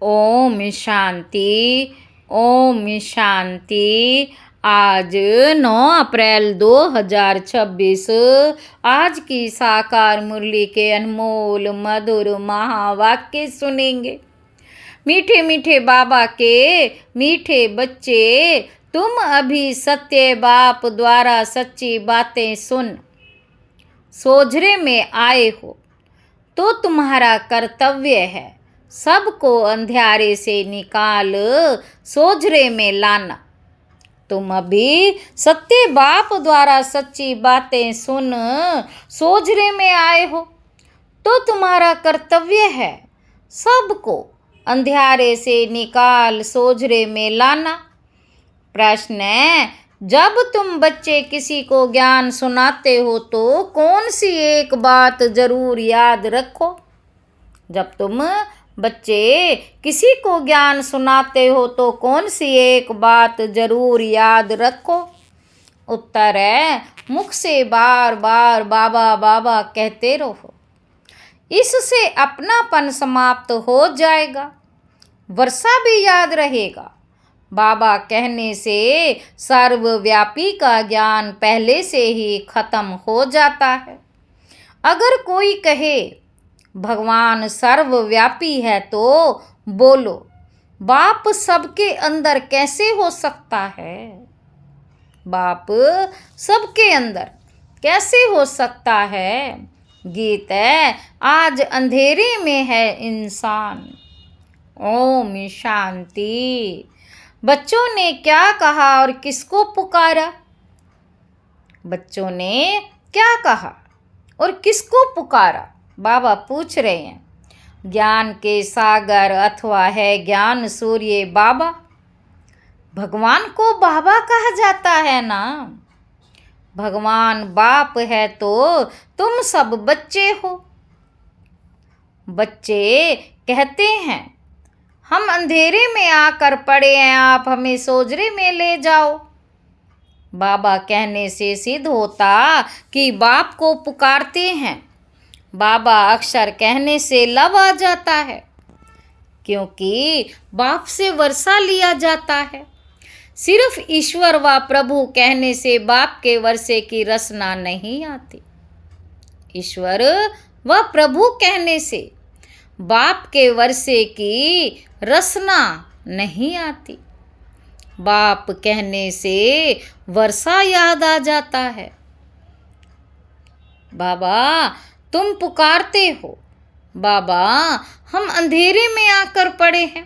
ओम शांति। ओम शांति। आज 9 अप्रैल 2026 आज की साकार मुरली के अनमोल मधुर महावाक्य सुनेंगे। मीठे मीठे बाबा के मीठे बच्चे, तुम अभी सत्य बाप द्वारा सच्ची बातें सुन सोझरे में आए हो, तो तुम्हारा कर्तव्य है सबको अंधियारे से निकाल सोझरे में लाना। तुम अभी सत्य बाप द्वारा सच्ची बातें सुन सोझरे में आए हो, तो तुम्हारा कर्तव्य है सबको अंधियारे से निकाल सोझरे में लाना। प्रश्न है, जब तुम बच्चे किसी को ज्ञान सुनाते हो तो कौन सी एक बात जरूर याद रखो? जब तुम बच्चे किसी को ज्ञान सुनाते हो तो कौन सी एक बात जरूर याद रखो? उत्तर है, मुख से बार बार बाबा बाबा कहते रहो। इससे अपनापन समाप्त हो जाएगा, वर्षा भी याद रहेगा। बाबा कहने से सर्वव्यापी का ज्ञान पहले से ही खत्म हो जाता है। अगर कोई कहे भगवान सर्वव्यापी है तो बोलो, बाप सबके अंदर कैसे हो सकता है? बाप सबके अंदर कैसे हो सकता है? गीत है, आज अंधेरे में है इंसान। ओम शांति। बच्चों ने क्या कहा और किसको पुकारा? बच्चों ने क्या कहा और किसको पुकारा? बाबा पूछ रहे हैं। ज्ञान के सागर अथवा है ज्ञान सूर्य बाबा। भगवान को बाबा कहा जाता है ना। भगवान बाप है तो तुम सब बच्चे हो। बच्चे कहते हैं, हम अंधेरे में आकर पड़े हैं, आप हमें सोझरे में ले जाओ। बाबा कहने से सिद्ध होता कि बाप को पुकारते हैं। बाबा अक्षर कहने से लब आ जाता है, क्योंकि बाप से वर्षा लिया जाता है। सिर्फ ईश्वर व प्रभु कहने से बाप के वर्षे की रसना नहीं आती। ईश्वर व प्रभु कहने से बाप के वर्षे की रसना नहीं आती। बाप कहने से वर्षा याद आ जाता है। बाबा तुम पुकारते हो, बाबा हम अंधेरे में आकर पड़े हैं,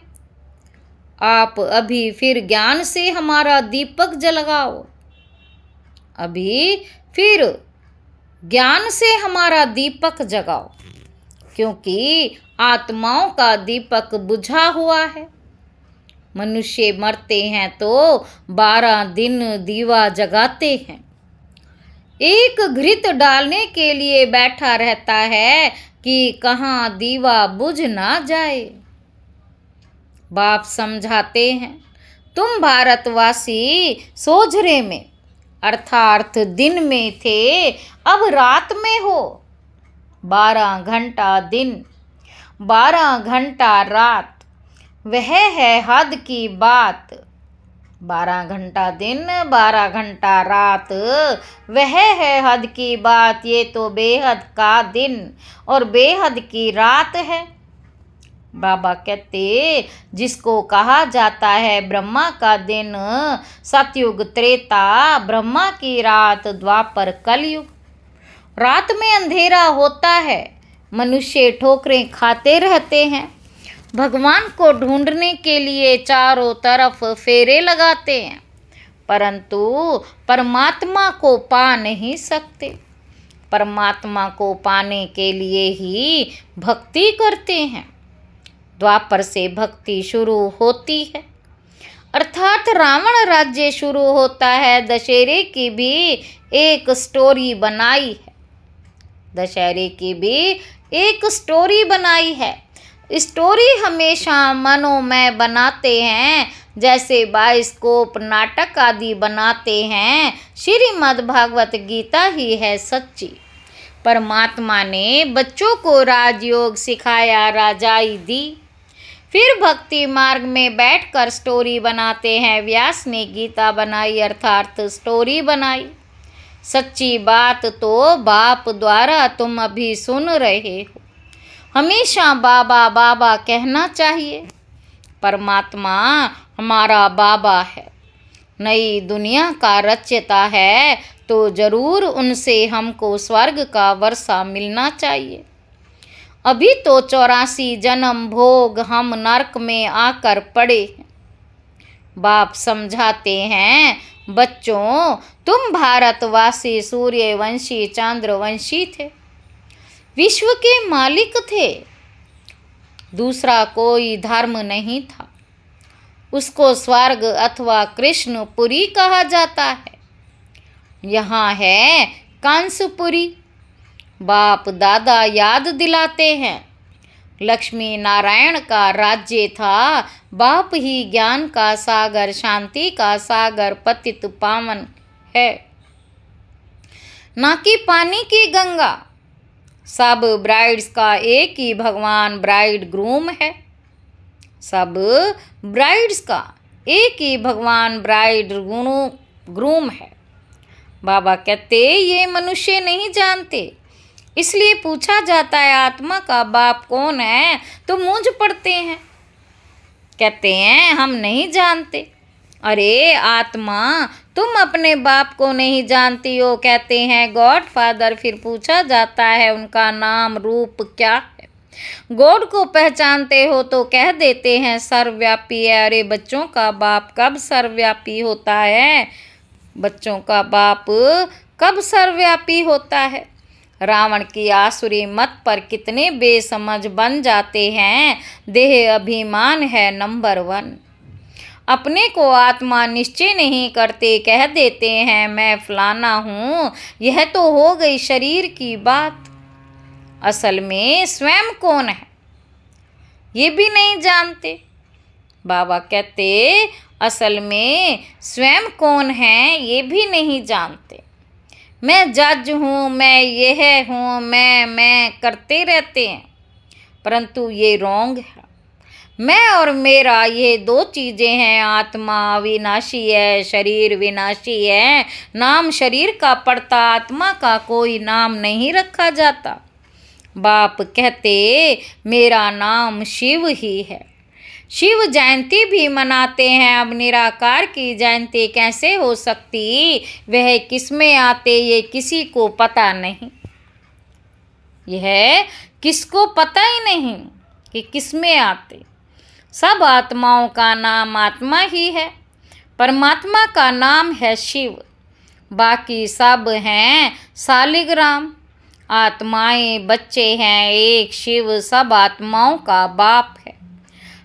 आप अभी फिर ज्ञान से हमारा दीपक जलाओ। अभी फिर ज्ञान से हमारा दीपक जगाओ, क्योंकि आत्माओं का दीपक बुझा हुआ है। मनुष्य मरते हैं तो 12 दिन दीवा जगाते हैं। एक घृत डालने के लिए बैठा रहता है कि कहाँ दीवा बुझ ना जाए। बाप समझाते हैं, तुम भारतवासी सोझरे में अर्थात दिन में थे, अब रात में हो। 12 घंटा दिन, 12 घंटा रात, वह है हद की बात। 12 घंटा दिन, 12 घंटा रात, वह है हद की बात। ये तो बेहद का दिन और बेहद की रात है। बाबा कहते, जिसको कहा जाता है ब्रह्मा का दिन, सतयुग त्रेता, ब्रह्मा की रात, द्वापर कलयुग। रात में अंधेरा होता है, मनुष्य ठोकरें खाते रहते हैं, भगवान को ढूंढने के लिए चारों तरफ फेरे लगाते हैं, परंतु परमात्मा को पा नहीं सकते। परमात्मा को पाने के लिए ही भक्ति करते हैं। द्वापर से भक्ति शुरू होती है, अर्थात रावण राज्य शुरू होता है। दशहरे की भी एक स्टोरी बनाई है। दशहरे की भी एक स्टोरी बनाई है। स्टोरी हमेशा मनोमय बनाते हैं, जैसे बाइस्कोप नाटक आदि बनाते हैं। श्रीमद् भागवत गीता ही है सच्ची। परमात्मा ने बच्चों को राजयोग सिखाया, राजाई दी, फिर भक्ति मार्ग में बैठकर स्टोरी बनाते हैं। व्यास ने गीता बनाई अर्थात स्टोरी बनाई। सच्ची बात तो बाप द्वारा तुम अभी सुन रहे हो। हमेशा बाबा बाबा कहना चाहिए। परमात्मा हमारा बाबा है, नई दुनिया का रचयिता है, तो जरूर उनसे हमको स्वर्ग का वर्षा मिलना चाहिए। अभी तो 84 जन्म भोग हम नरक में आकर पड़े हैं। बाप समझाते हैं, बच्चों तुम भारतवासी सूर्यवंशी चंद्रवंशी थे, विश्व के मालिक थे, दूसरा कोई धर्म नहीं था। उसको स्वर्ग अथवा कृष्णपुरी कहा जाता है। यहाँ है कंसपुरी। बाप दादा याद दिलाते हैं, लक्ष्मी नारायण का राज्य था। बाप ही ज्ञान का सागर, शांति का सागर, पतित पावन है, ना कि पानी की गंगा। सब ब्राइड्स का एक ही भगवान ब्राइड ग्रूम है। सब ब्राइड्स का एक ही भगवान ब्राइड ग्रूम है। बाबा कहते ये मनुष्य नहीं जानते, इसलिए पूछा जाता है आत्मा का बाप कौन है, तो मूंझ पड़ते हैं। कहते हैं हम नहीं जानते। अरे आत्मा तुम अपने बाप को नहीं जानती हो, कहते हैं गॉड फादर। फिर पूछा जाता है उनका नाम रूप क्या है। गॉड को पहचानते हो तो कह देते हैं सर्वव्यापी है। अरे बच्चों का बाप कब सर्वव्यापी होता है? बच्चों का बाप कब सर्वव्यापी होता है? रावण की आसुरी मत पर कितने बेसमझ बन जाते हैं। देह अभिमान है नंबर 1। अपने को आत्मा निश्चय नहीं करते, कह देते हैं मैं फलाना हूँ। यह तो हो गई शरीर की बात। असल में स्वयं कौन है ये भी नहीं जानते। बाबा कहते असल में स्वयं कौन है ये भी नहीं जानते। मैं जज हूँ, मैं यह हूँ, मैं करते रहते हैं, परंतु ये रॉन्ग है। मैं और मेरा ये 2 चीज़ें हैं। आत्मा अविनाशी है, शरीर विनाशी है। नाम शरीर का पड़ता, आत्मा का कोई नाम नहीं रखा जाता। बाप कहते मेरा नाम शिव ही है। शिव जयंती भी मनाते हैं। अब निराकार की जयंती कैसे हो सकती? वह किसमें आते ये किसी को पता नहीं। यह किसको पता ही नहीं कि किसमें आते। सब आत्माओं का नाम आत्मा ही है। परमात्मा का नाम है शिव, बाकी सब हैं शालिग्राम। आत्माएं बच्चे हैं, एक शिव सब आत्माओं का बाप है।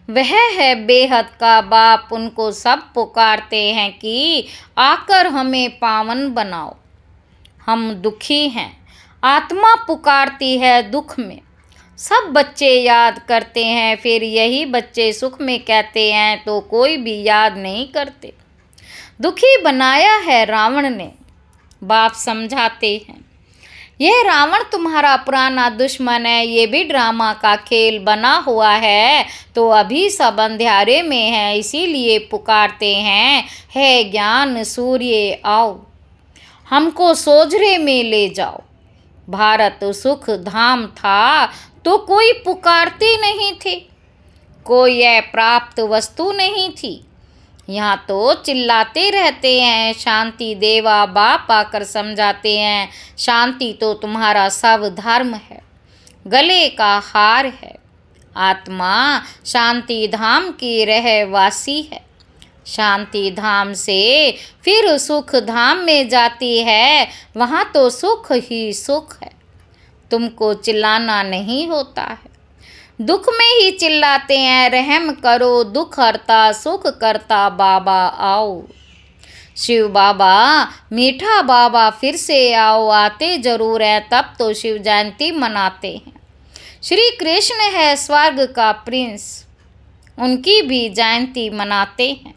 वह है बेहद का बाप। उनको सब पुकारते हैं कि आकर हमें पावन बनाओ। हम दुखी हैं, आत्मा पुकारती है दुख में। सब बच्चे याद करते हैं, फिर यही बच्चे सुख में कहते हैं तो कोई भी याद नहीं करते। दुखी बनाया है रावण ने। बाप समझाते हैं यह रावण तुम्हारा पुराना दुश्मन है। ये भी ड्रामा का खेल बना हुआ है, तो अभी सब अंधेरे में है, इसीलिए पुकारते हैं हे ज्ञान सूर्य आओ, हमको सोझरे में ले जाओ। भारत सुख धाम था तो कोई पुकारते नहीं थे, कोई अप्राप्त वस्तु नहीं थी। यहाँ तो चिल्लाते रहते हैं। शांति देवा बाप आकर समझाते हैं शांति तो तुम्हारा सब धर्म है, गले का हार है। आत्मा शांति धाम की रहवासी है। शांति धाम से फिर सुख धाम में जाती है, वहाँ तो सुख ही सुख है। तुमको चिल्लाना नहीं होता है, दुख में ही चिल्लाते हैं रहम करो दुख हरता सुख करता बाबा आओ। शिव बाबा मीठा बाबा फिर से आओ, आते जरूर है तब तो शिव जयंती मनाते हैं। श्री कृष्ण है स्वर्ग का प्रिंस, उनकी भी जयंती मनाते हैं।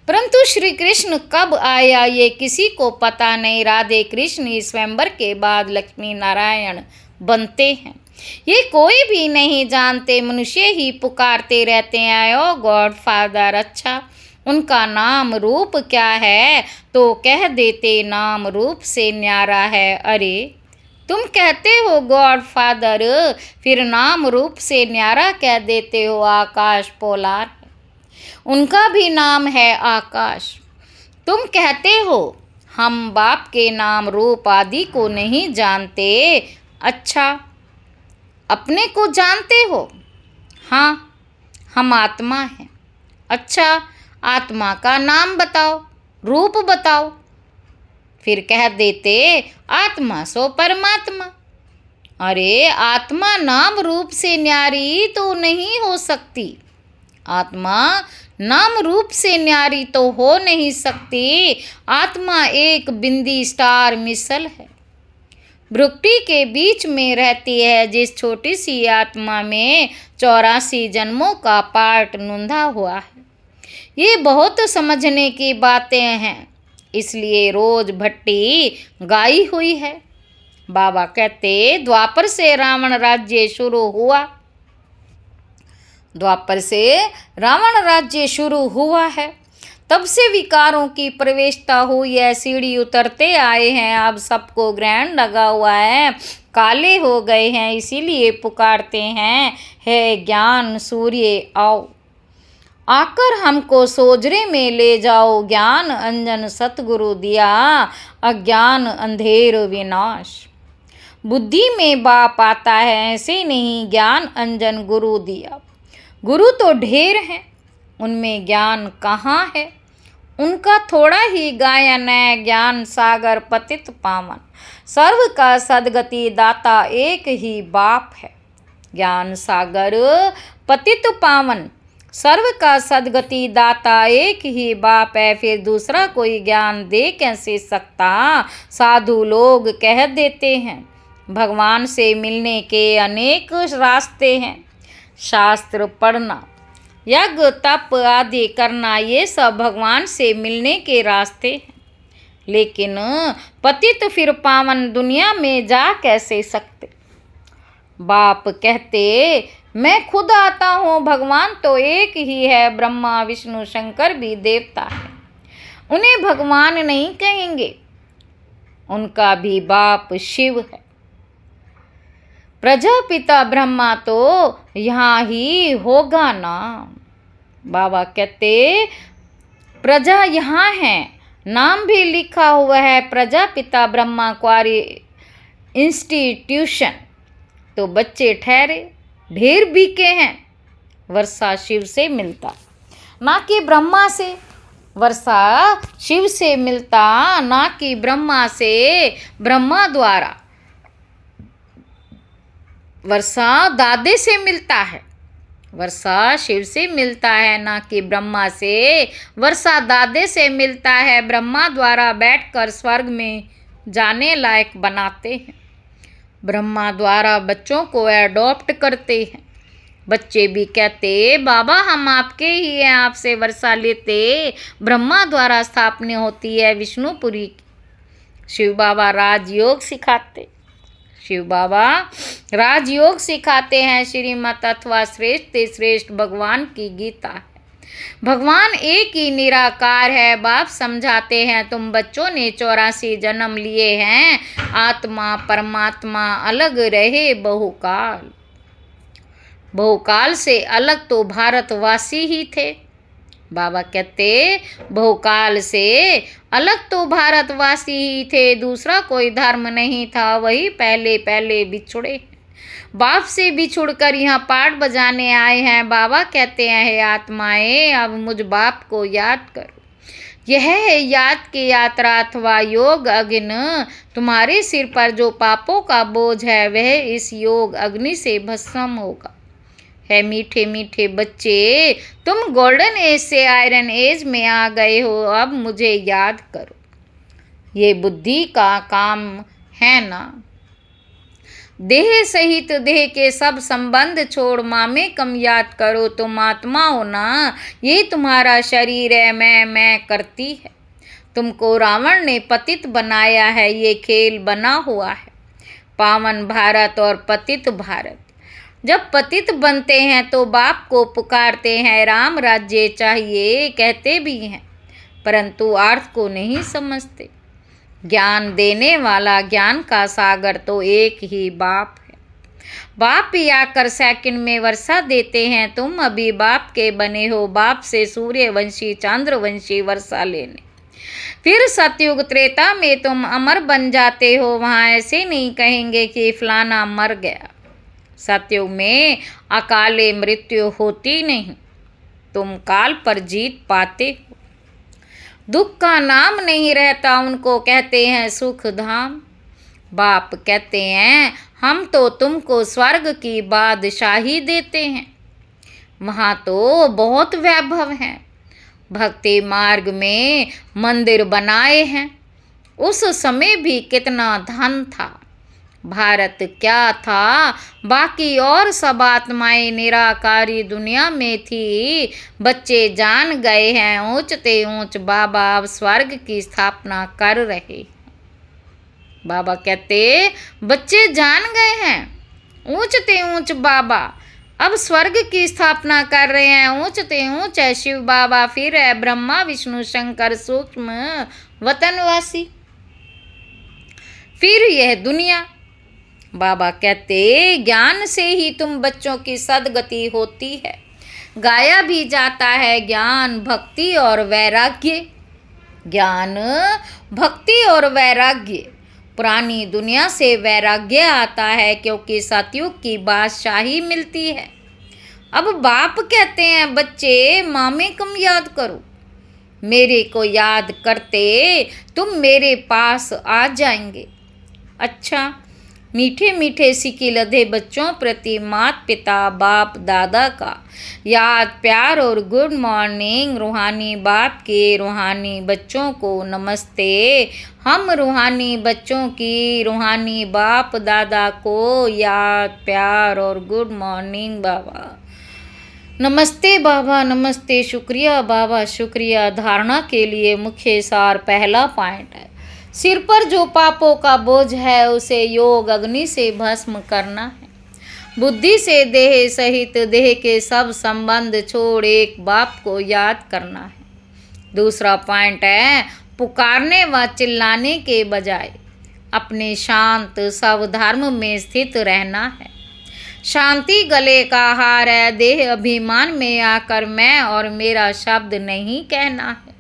परंतु श्री कृष्ण कब आया ये किसी को पता नहीं। राधे कृष्ण स्वयंवर के बाद लक्ष्मी नारायण बनते हैं। ये कोई भी नहीं जानते, मनुष्य ही पुकारते रहते हैं। ओ गॉड फादर, अच्छा उनका नाम रूप क्या है? तो कह देते नाम रूप से न्यारा है। अरे तुम कहते हो गॉड फादर, फिर नाम रूप से न्यारा कह देते हो। आकाश पोलार है, उनका भी नाम है आकाश। तुम कहते हो हम बाप के नाम रूप आदि को नहीं जानते। अच्छा अपने को जानते हो? हाँ, हम आत्मा हैं। अच्छा आत्मा का नाम बताओ, रूप बताओ। फिर कह देते आत्मा सो परमात्मा। अरे आत्मा नाम रूप से न्यारी तो नहीं हो सकती। आत्मा नाम रूप से न्यारी तो हो नहीं सकती। आत्मा एक बिंदी स्टार मिसल है, भ्रुकुटी के बीच में रहती है। जिस छोटी सी आत्मा में 84 जन्मों का पार्ट नूंधा हुआ है। ये बहुत समझने की बातें हैं, इसलिए रोज भट्टी गाई हुई है। बाबा कहते द्वापर से रावण राज्य शुरू हुआ। द्वापर से रावण राज्य शुरू हुआ है, तब से विकारों की प्रवेशता हुई है। सीढ़ी उतरते आए हैं, अब सबको ग्रहण लगा हुआ है, काले हो गए हैं, इसीलिए पुकारते हैं हे ज्ञान सूर्य आओ, आकर हमको सोजरे में ले जाओ। ज्ञान अंजन सतगुरु दिया, अज्ञान अंधेर विनाश। बुद्धि में बाप आता है, ऐसे नहीं ज्ञान अंजन गुरु दिया। गुरु तो ढेर हैं, उनमें ज्ञान कहाँ है? उनका थोड़ा ही गायन है। ज्ञान सागर पतित पावन, सर्व का सदगति दाता एक ही बाप है। ज्ञान सागर पतित पावन, सर्व का सदगति दाता एक ही बाप है। फिर दूसरा कोई ज्ञान दे कैसे सकता? साधु लोग कह देते हैं भगवान से मिलने के अनेक रास्ते हैं। शास्त्र पढ़ना, यज्ञ तप आदि करना, ये सब भगवान से मिलने के रास्ते हैं। लेकिन पतित फिर पावन दुनिया में जा कैसे सकते? बाप कहते मैं खुद आता हूँ। भगवान तो एक ही है, ब्रह्मा विष्णु शंकर भी देवता है। उन्हें भगवान नहीं कहेंगे, उनका भी बाप शिव है। प्रजापिता ब्रह्मा तो यहाँ ही होगा ना। बाबा कहते प्रजा यहाँ है, नाम भी लिखा हुआ है प्रजापिता ब्रह्मा क्वारी इंस्टीट्यूशन। तो बच्चे ठहरे, ढेर बीके हैं। वर्षा शिव से मिलता, ना कि ब्रह्मा से। वर्षा शिव से मिलता, ना कि ब्रह्मा से। ब्रह्मा द्वारा वर्षा दादे से मिलता है। वर्षा शिव से मिलता है, ना कि ब्रह्मा से। वर्षा दादे से मिलता है, ब्रह्मा द्वारा बैठकर स्वर्ग में जाने लायक बनाते हैं। ब्रह्मा द्वारा बच्चों को अडॉप्ट करते हैं। बच्चे भी कहते बाबा हम आपके ही हैं, आपसे वर्षा लेते। ब्रह्मा द्वारा स्थापना होती है विष्णुपुरी की। शिव बाबा राजयोग सिखाते। शिव बाबा राजयोग सिखाते हैं। श्रीमत अथवा श्रेष्ठ ते श्रेष्ठ भगवान की गीता है। भगवान एक ही निराकार है। बाप समझाते हैं तुम बच्चों ने 84 जन्म लिए हैं, आत्मा परमात्मा अलग रहे बहुकाल। बहुकाल से अलग तो भारतवासी ही थे। बाबा कहते बहुकाल से अलग तो भारतवासी ही थे, दूसरा कोई धर्म नहीं था। वही पहले पहले बिछुड़े, बाप से बिछुड़कर यहाँ पाठ बजाने आए हैं। बाबा कहते हैं हे आत्माएं, अब मुझ बाप को याद करो। यह है याद की यात्रा अथवा योग अग्नि। तुम्हारे सिर पर जो पापों का बोझ है वह इस योग अग्नि से भस्म होगा। है मीठे मीठे बच्चे, तुम गोल्डन एज से आयरन एज में आ गए हो। अब मुझे याद करो, ये बुद्धि का काम है ना। देह सहित देह के सब संबंध छोड़ मामे कम याद करो। तुम आत्मा हो ना, ये तुम्हारा शरीर है, मैं करती है। तुमको रावण ने पतित बनाया है, ये खेल बना हुआ है। पावन भारत और पतित भारत। जब पतित बनते हैं तो बाप को पुकारते हैं, राम राज्य चाहिए कहते भी हैं, परंतु अर्थ को नहीं समझते। ज्ञान देने वाला, ज्ञान का सागर तो एक ही बाप है। बाप ही आकर सेकंड में वर्षा देते हैं। तुम अभी बाप के बने हो, बाप से सूर्यवंशी चंद्रवंशी वर्षा लेने। फिर सतयुग त्रेता में तुम अमर बन जाते हो। वहाँ ऐसे नहीं कहेंगे कि फलाना मर गया। सतयुग में अकाले मृत्यु होती नहीं, तुम काल पर जीत पाते हो। दुख का नाम नहीं रहता, उनको कहते हैं सुख धाम। बाप कहते हैं, हम तो तुमको स्वर्ग की बादशाही देते हैं। वहाँ तो बहुत वैभव है। भक्ति मार्ग में मंदिर बनाए हैं। उस समय भी कितना धन था। भारत क्या था, बाकी और सब आत्माएं निराकारी दुनिया में थी। बच्चे जान गए हैं, ऊंचते ऊंच बाबा अब स्वर्ग की स्थापना कर रहे। बाबा कहते, बच्चे जान गए हैं, ऊंचते ऊंच बाबा अब स्वर्ग की स्थापना कर रहे हैं। ऊंचते ऊंच है शिव बाबा, फिर है ब्रह्मा विष्णु शंकर सूक्ष्म वतनवासी, फिर यह दुनिया। बाबा कहते, ज्ञान से ही तुम बच्चों की सदगति होती है। गाया भी जाता है ज्ञान भक्ति और वैराग्य। ज्ञान भक्ति और वैराग्य। पुरानी दुनिया से वैराग्य आता है क्योंकि सतयुग की बादशाही मिलती है। अब बाप कहते हैं, बच्चे मामे कम याद करो। मेरे को याद करते तुम मेरे पास आ जाएंगे। अच्छा, मीठे मीठे सिक्के लदे बच्चों प्रति माता पिता बाप दादा का याद प्यार और गुड मॉर्निंग। रूहानी बाप के रूहानी बच्चों को नमस्ते। हम रूहानी बच्चों की रूहानी बाप दादा को याद प्यार और गुड मॉर्निंग बाबा। नमस्ते बाबा, नमस्ते, शुक्रिया बाबा, शुक्रिया। धारणा के लिए मुख्य सार पहला पॉइंट है, सिर पर जो पापों का बोझ है उसे योग अग्नि से भस्म करना है। बुद्धि से देह सहित देह के सब संबंध छोड़ एक बाप को याद करना है। दूसरा पॉइंट है, पुकारने व चिल्लाने के बजाय अपने शांत स्वधर्म में स्थित रहना है। शांति गले का हार है। देह अभिमान में आकर मैं और मेरा शब्द नहीं कहना है।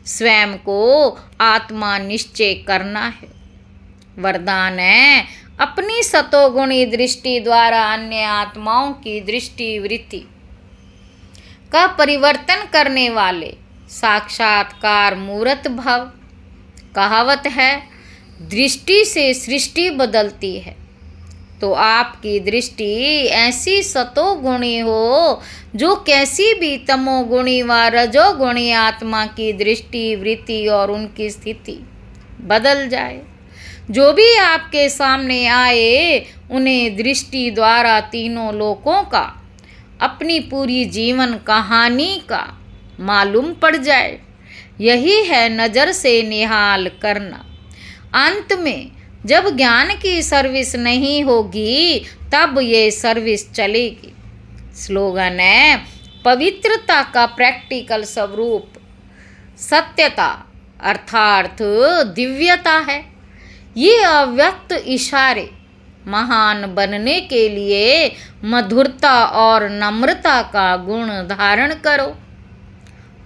स्वयं को आत्मा निश्चय करना है। वरदान है, अपनी सतोगुणी दृष्टि द्वारा अन्य आत्माओं की दृष्टि वृत्ति का परिवर्तन करने वाले साक्षात्कार मूर्त भव। कहावत है, दृष्टि से सृष्टि बदलती है। तो आपकी दृष्टि ऐसी सतोगुणी हो जो कैसी भी तमोगुणी व रजोगुणी आत्मा की दृष्टि वृत्ति और उनकी स्थिति बदल जाए। जो भी आपके सामने आए उन्हें दृष्टि द्वारा तीनों लोकों का, अपनी पूरी जीवन कहानी का मालूम पड़ जाए। यही है नज़र से निहाल करना। अंत में जब ज्ञान की सर्विस नहीं होगी तब ये सर्विस चलेगी। स्लोगन है, पवित्रता का प्रैक्टिकल स्वरूप सत्यता अर्थात दिव्यता है। ये अव्यक्त इशारे महान बनने के लिए मधुरता और नम्रता का गुण धारण करो।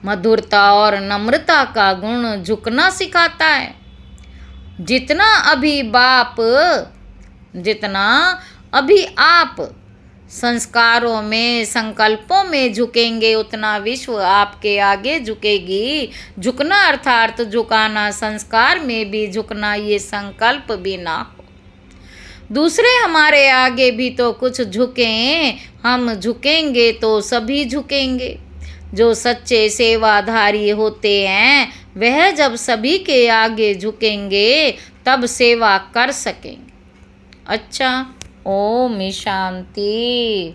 मधुरता और नम्रता का गुण झुकना सिखाता है। जितना अभी आप संस्कारों में संकल्पों में झुकेंगे उतना विश्व आपके आगे झुकेगी। झुकना अर्थात झुकाना, संस्कार में भी झुकना, ये संकल्प भी ना हो। दूसरे हमारे आगे भी तो कुछ झुकें, हम झुकेंगे तो सभी झुकेंगे। जो सच्चे सेवाधारी होते हैं वह जब सभी के आगे झुकेंगे तब सेवा कर सकेंगे। अच्छा, ओम शांति।